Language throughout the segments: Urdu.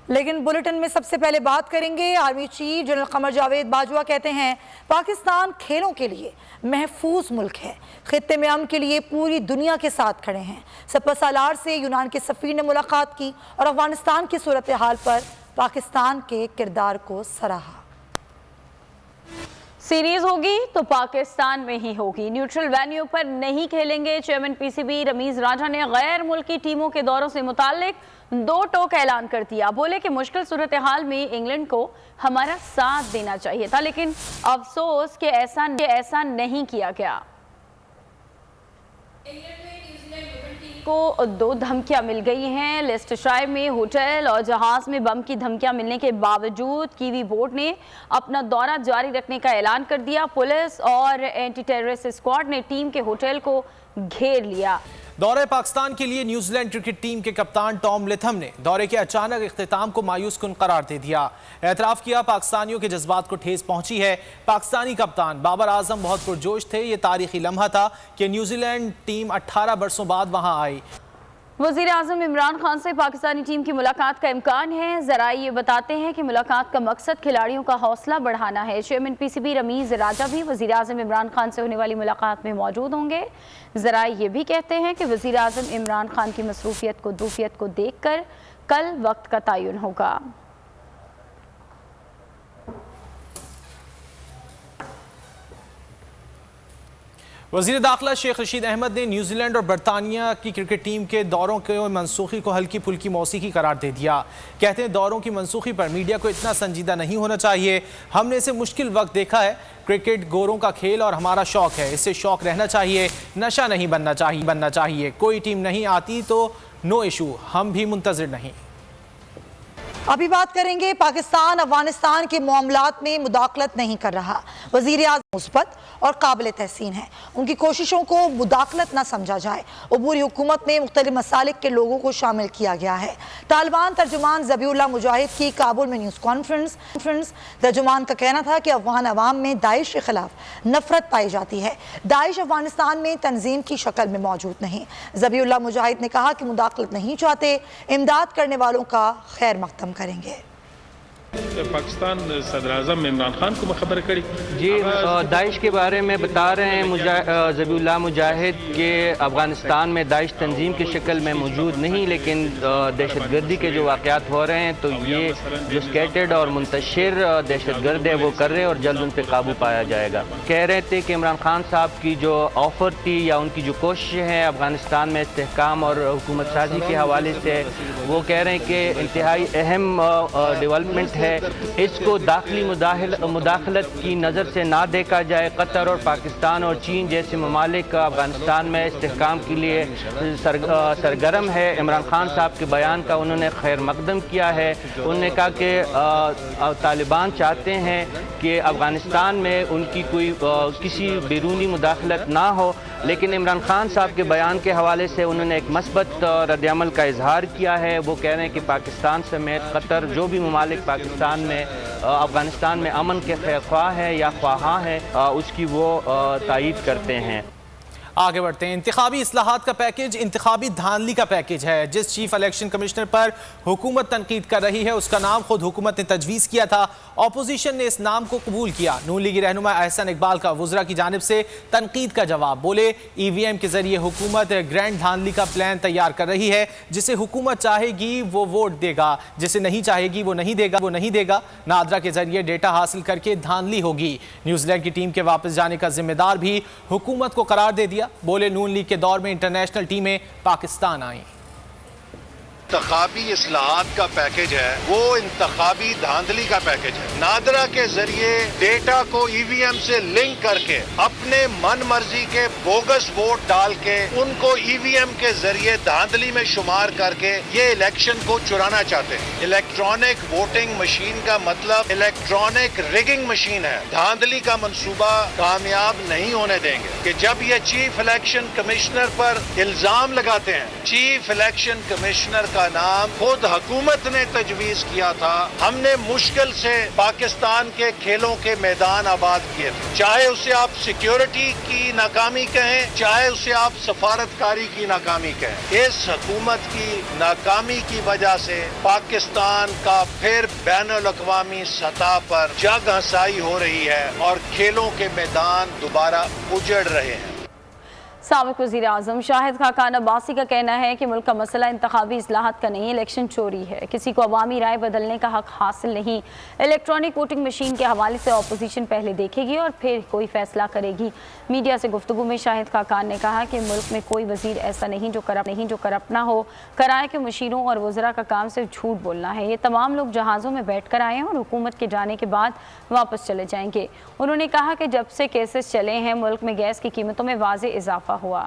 لیکن بلیٹن میں سب سے پہلے بات کریں گے army chief general Qamar Javed Bajwa کہتے ہیں پاکستان کھیلوں کے لیے محفوظ ملک ہے، خطے میں امن کے لیے پوری دنیا کے ساتھ کھڑے ہیں۔ سپہ سالار سے یونان کے سفیر نے ملاقات کی اور افغانستان کی صورتحال پر پاکستان کے کردار کو سراہا۔ سیریز ہوگی تو پاکستان میں ہی ہوگی، نیوٹرل وینیو پر نہیں کھیلیں گے۔ Chairman P C B Ramiz Raja نے غیر ملکی ٹیموں کے دوروں سے متعلق 2 ٹوک اعلان کر دیا۔ بولے کہ مشکل صورتحال میں انگلینڈ کو ہمارا ساتھ دینا چاہیے تھا، لیکن افسوس کہ ایسا نہیں کیا گیا۔ کو 2 دھمکیاں مل گئی ہیں۔ لیسٹرشائر میں ہوٹل اور جہاز میں بم کی دھمکیاں ملنے کے باوجود کیوی بورڈ نے اپنا دورہ جاری رکھنے کا اعلان کر دیا۔ پولیس اور اینٹی ٹیررسٹ اسکواڈ نے ٹیم کے ہوٹل کو گھیر لیا۔ دورہ پاکستان کے لیے نیوزی لینڈ کرکٹ ٹیم کے کپتان ٹام لتھم نے دورے کے اچانک اختتام کو مایوس کن قرار دے دیا۔ اعتراف کیا پاکستانیوں کے جذبات کو ٹھیس پہنچی ہے۔ پاکستانی کپتان بابر اعظم بہت پرجوش تھے۔ یہ تاریخی لمحہ تھا کہ نیوزی لینڈ ٹیم 18 برسوں بعد وہاں آئی۔ وزیر اعظم عمران خان سے پاکستانی ٹیم کی ملاقات کا امکان ہے۔ ذرائع یہ بتاتے ہیں کہ ملاقات کا مقصد کھلاڑیوں کا حوصلہ بڑھانا ہے۔ Chairman P C B Ramiz Raja بھی وزیر اعظم عمران خان سے ہونے والی ملاقات میں موجود ہوں گے۔ ذرائع یہ بھی کہتے ہیں کہ وزیر اعظم عمران خان کی مصروفیت کو دوفیت کو دیکھ کر کل وقت کا تعین ہوگا۔ وزیر داخلہ شیخ رشید احمد نے نیوزی لینڈ اور برطانیہ کی کرکٹ ٹیم کے دوروں کے منسوخی کو ہلکی پھلکی موسیقی قرار دے دیا۔ کہتے ہیں دوروں کی منسوخی پر میڈیا کو اتنا سنجیدہ نہیں ہونا چاہیے۔ ہم نے اسے مشکل وقت دیکھا ہے۔ کرکٹ گوروں کا کھیل اور ہمارا شوق ہے، اس سے شوق رہنا چاہیے، نشہ نہیں بننا چاہیے۔ کوئی ٹیم نہیں آتی تو نو ایشو، ہم بھی منتظر نہیں۔ ابھی بات کریں گے پاکستان افغانستان کے معاملات میں مداخلت نہیں کر رہا۔ وزیر اعظم مثبت اور قابل تحسین ہیں، ان کی کوششوں کو مداخلت نہ سمجھا جائے۔ عبوری حکومت میں مختلف مسالک کے لوگوں کو شامل کیا گیا ہے۔ طالبان ترجمان ذبیح اللہ مجاہد کی کابل میں نیوز کانفرنس۔ ترجمان کا کہنا تھا کہ افغان عوام میں داعش کے خلاف نفرت پائی جاتی ہے، داعش افغانستان میں تنظیم کی شکل میں موجود نہیں۔ ذبیح اللہ مجاہد نے کہا کہ مداخلت نہیں چاہتے، امداد کرنے والوں کا خیر مقدم کریں گے۔ پاکستان صدر اعظم عمران خان کو خبر کری جی داعش کے بارے میں بتا رہے ہیں ذبیح اللہ مجاہد کہ افغانستان میں داعش تنظیم کی شکل میں موجود نہیں، لیکن دہشت گردی کے جو واقعات ہو رہے ہیں تو یہ جو اسکیٹرڈ اور منتشر دہشت گرد ہے وہ کر رہے اور جلد ان پہ قابو پایا جائے گا۔ کہہ رہے تھے کہ عمران خان صاحب کی جو آفر تھی یا ان کی جو کوششیں ہیں افغانستان میں استحکام اور حکومت سازی کے حوالے سے، وہ کہہ رہے ہیں کہ انتہائی اہم ڈیولپمنٹ ہے، اس کو داخلی مداخلت کی نظر سے نہ دیکھا جائے۔ قطر اور پاکستان اور چین جیسے ممالک افغانستان میں استحکام کے لیے سرگرم ہے۔ عمران خان صاحب کے بیان کا انہوں نے خیر مقدم کیا ہے۔ انہوں نے کہا کہ طالبان چاہتے ہیں کہ افغانستان میں ان کی کوئی کسی بیرونی مداخلت نہ ہو، لیکن عمران خان صاحب کے بیان کے حوالے سے انہوں نے ایک مثبت رد عمل کا اظہار کیا ہے۔ وہ کہہ رہے ہیں کہ پاکستان سمیت قطر جو بھی ممالک پاکستان میں افغانستان میں امن کے خواہ ہے یا خواہاں ہے اس کی وہ تائید کرتے ہیں۔ آگے بڑھتے ہیں۔ انتخابی اصلاحات کا پیکج انتخابی دھاندلی کا پیکج ہے۔ جس چیف الیکشن کمشنر پر حکومت تنقید کر رہی ہے اس کا نام خود حکومت نے تجویز کیا تھا۔ اپوزیشن نے اس نام کو قبول کیا۔ نون لیگی رہنما احسن اقبال کا وزراء کی جانب سے تنقید کا جواب۔ بولے ای وی ایم کے ذریعے حکومت گرینڈ دھاندلی کا پلان تیار کر رہی ہے۔ جسے حکومت چاہے گی وہ ووٹ دے گا، جسے نہیں چاہے گی وہ نہیں دے گا۔ نادرا کے ذریعے ڈیٹا حاصل کر کے دھاندلی ہوگی۔ نیوزی لینڈ کی ٹیم کے واپس جانے کا ذمہ دار بھی حکومت کو قرار دے دیا۔ بولے نون لیگ کے دور میں انٹرنیشنل ٹیمیں پاکستان آئیں۔ انتخابی اصلاحات کا پیکج ہے وہ انتخابی دھاندلی کا پیکج ہے۔ نادرا کے ذریعے ڈیٹا کو ای وی ایم سے لنک کر کے اپنے من مرضی کے بوگس ووٹ ڈال کے ان کو ای وی ایم کے ذریعے دھاندلی میں شمار کر کے یہ الیکشن کو چرانا چاہتے ہیں۔ الیکٹرانک ووٹنگ مشین کا مطلب الیکٹرانک ریگنگ مشین ہے۔ دھاندلی کا منصوبہ کامیاب نہیں ہونے دیں گے کہ جب یہ چیف الیکشن کمشنر پر الزام لگاتے ہیں، چیف الیکشن کمشنر کا نام خود حکومت نے تجویز کیا تھا. ہم نے مشکل سے پاکستان کے کھیلوں کے میدان آباد کیے تھے, چاہے اسے آپ سیکیورٹی کی ناکامی کہیں, چاہے اسے آپ سفارتکاری کی ناکامی کہیں. اس حکومت کی ناکامی کی وجہ سے پاکستان کا پھر بین الاقوامی سطح پر جگ ہنسائی ہو رہی ہے اور کھیلوں کے میدان دوبارہ اجڑ رہے ہیں. سابق وزیر اعظم شاہد خاقان عباسی کا کہنا ہے کہ ملک کا مسئلہ انتخابی اصلاحات کا نہیں, الیکشن چوری ہے. کسی کو عوامی رائے بدلنے کا حق حاصل نہیں. الیکٹرانک ووٹنگ مشین کے حوالے سے اپوزیشن پہلے دیکھے گی اور پھر کوئی فیصلہ کرے گی. میڈیا سے گفتگو میں شاہد خاقان نے کہا کہ ملک میں کوئی وزیر ایسا نہیں جو کرپٹ نہ ہو. کرائے کے مشیروں اور وزراء کا کام صرف جھوٹ بولنا ہے. یہ تمام لوگ جہازوں میں بیٹھ کر آئے ہیں اور حکومت کے جانے کے بعد واپس چلے جائیں گے. انہوں نے کہا کہ جب سے کیسز چلے ہیں ملک میں گیس کی قیمتوں میں واضح اضافہ ہوا.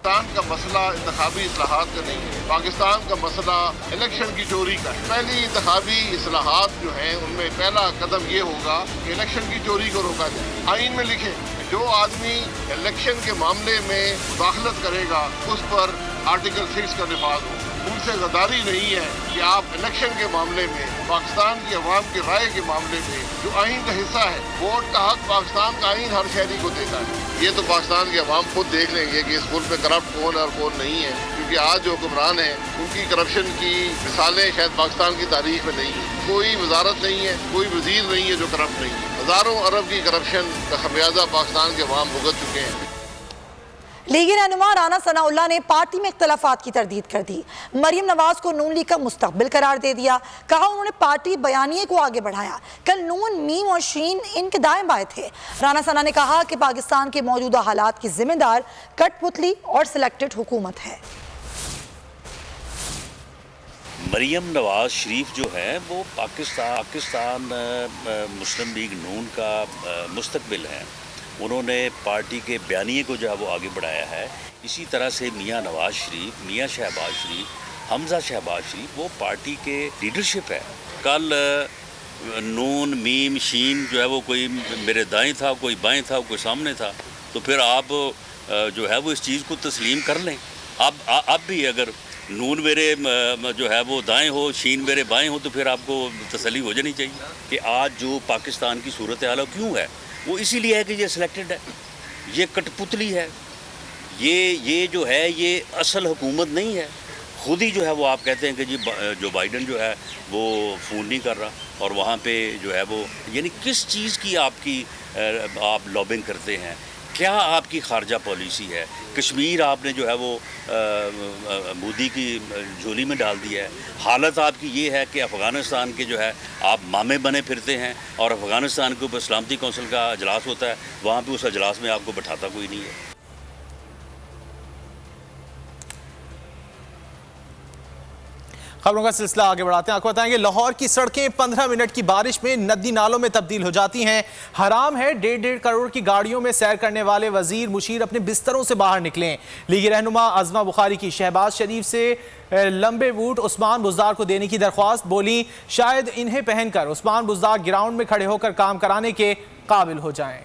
پاکستان کا مسئلہ انتخابی اصلاحات کا نہیں ہے, پاکستان کا مسئلہ الیکشن کی چوری کا ہے. پہلی انتخابی اصلاحات جو ہیں ان میں پہلا قدم یہ ہوگا کہ الیکشن کی چوری کو روکا جائے. آئین میں لکھیں جو آدمی الیکشن کے معاملے میں مداخلت کرے گا اس پر آرٹیکل 6 کا نفاذ ہو. ان سے غداری نہیں ہے کہ آپ الیکشن کے معاملے میں, پاکستان کی عوام کی رائے کے معاملے میں جو آئین کا حصہ ہے, ووٹ کا حق پاکستان کا آئین ہر شہری کو دیتا ہے. یہ تو پاکستان کے عوام خود دیکھ لیں گے کہ اس ملک میں کرپٹ کون ہے اور کون نہیں ہے, کیونکہ آج جو حکمران ہیں ان کی کرپشن کی مثالیں شاید پاکستان کی تاریخ میں نہیں ہیں. کوئی وزارت نہیں ہے, کوئی وزیر نہیں ہے جو کرپٹ نہیں ہے. ہزاروں ارب کی کرپشن کا خمیازہ پاکستان کے عوام بھگت چکے ہیں. لیگی رہنما رانا ثناء اللہ نے پارٹی میں اختلافات کی تردید کر دی. مریم نواز کو نون لیگ کا مستقبل قرار دے دیا. کہا انہوں نے پارٹی بیانیے کو آگے بڑھایا. کل نون, میم اور شین ان کے دائیں بائیں تھے. رانا ثناء نے کہا کہ پاکستان کے موجودہ حالات کی ذمہ دار کٹ پتلی اور سلیکٹڈ حکومت ہے. مریم نواز شریف جو ہے وہ پاکستان مسلم لیگ نون کا مستقبل ہے. انہوں نے پارٹی کے بیانیے کو جو ہے وہ آگے بڑھایا ہے. اسی طرح سے میاں نواز شریف, میاں شہباز شریف, حمزہ شہباز شریف وہ پارٹی کے لیڈرشپ ہے. کل نون, میم, شین جو ہے وہ کوئی میرے دائیں تھا, کوئی بائیں تھا, کوئی سامنے تھا. تو پھر آپ جو ہے وہ اس چیز کو تسلیم کر لیں. اب بھی اگر نون میرے جو ہے وہ دائیں ہو, شین میرے بائیں ہو, تو پھر آپ کو تسلی ہو جانی چاہیے کہ آج جو پاکستان کی صورتحال کیوں ہے وہ اسی لیے ہے کہ یہ سلیکٹڈ ہے, یہ کٹ پتلی ہے. یہ جو ہے یہ اصل حکومت نہیں ہے. خود ہی جو ہے وہ آپ کہتے ہیں کہ جی جو بائیڈن جو ہے وہ فون نہیں کر رہا, اور وہاں پہ جو ہے وہ یعنی کس چیز کی آپ لابنگ کرتے ہیں, کیا آپ کی خارجہ پالیسی ہے. کشمیر آپ نے جو ہے وہ مودی کی جھولی میں ڈال دیا ہے. حالت آپ کی یہ ہے کہ افغانستان کے جو ہے آپ مامے بنے پھرتے ہیں, اور افغانستان کے اوپر سلامتی کونسل کا اجلاس ہوتا ہے, وہاں پہ اس اجلاس میں آپ کو بٹھاتا کوئی نہیں ہے. خبروں کا سلسلہ آگے بڑھاتے ہیں. آپ کو بتائیں گے لاہور کی سڑکیں 15 منٹ کی بارش میں ندی نالوں میں تبدیل ہو جاتی ہیں. حرام ہے 1.5 کروڑ کی گاڑیوں میں سیر کرنے والے وزیر مشیر اپنے بستروں سے باہر نکلیں. لیگی رہنما عظمہ بخاری کی شہباز شریف سے لمبے بوٹ عثمان بزدار کو دینے کی درخواست. بولی شاید انہیں پہن کر عثمان بزدار گراؤنڈ میں کھڑے ہو کر کام کرانے کے قابل ہو جائیں.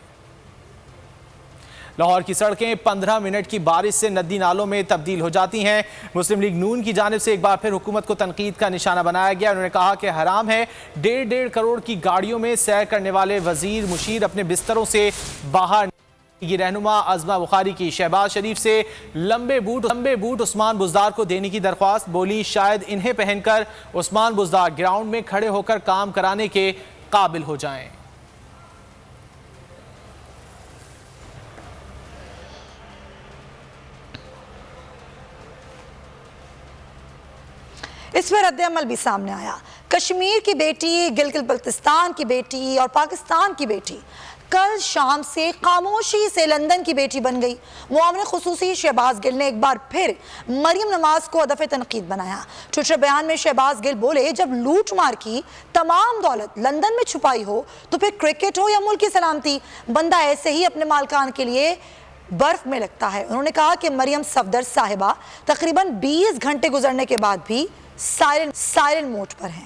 لاہور کی سڑکیں 15 منٹ کی بارش سے ندی نالوں میں تبدیل ہو جاتی ہیں. مسلم لیگ نون کی جانب سے ایک بار پھر حکومت کو تنقید کا نشانہ بنایا گیا. انہوں نے کہا کہ حرام ہے 1.5 کروڑ کی گاڑیوں میں سیر کرنے والے وزیر مشیر اپنے بستروں سے باہر. یہ رہنما عظمہ بخاری کی شہباز شریف سے لمبے بوٹ عثمان بزدار کو دینے کی درخواست. بولی شاید انہیں پہن کر عثمان بزدار گراؤنڈ میں کھڑے ہو کر کام کرانے کے قابل ہو جائیں. اس پر رد عمل بھی سامنے آیا. کشمیر کی بیٹی, گلگت بلتستان کی بیٹی اور پاکستان کی بیٹی کل شام سے خاموشی سے لندن کی بیٹی بن گئی. معاون خصوصی شہباز گل نے ایک بار پھر مریم نواز کو ہدف تنقید بنایا. ٹویٹر بیان میں شہباز گل بولے جب لوٹ مار کی تمام دولت لندن میں چھپائی ہو تو پھر کرکٹ ہو یا ملک کی سلامتی, بندہ ایسے ہی اپنے مالکان کے لیے برف میں لگتا ہے. انہوں نے کہا کہ مریم صفدر صاحبہ تقریباً 20 گھنٹے گزرنے کے بعد بھی سائرن موڈ پر ہیں.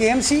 KMC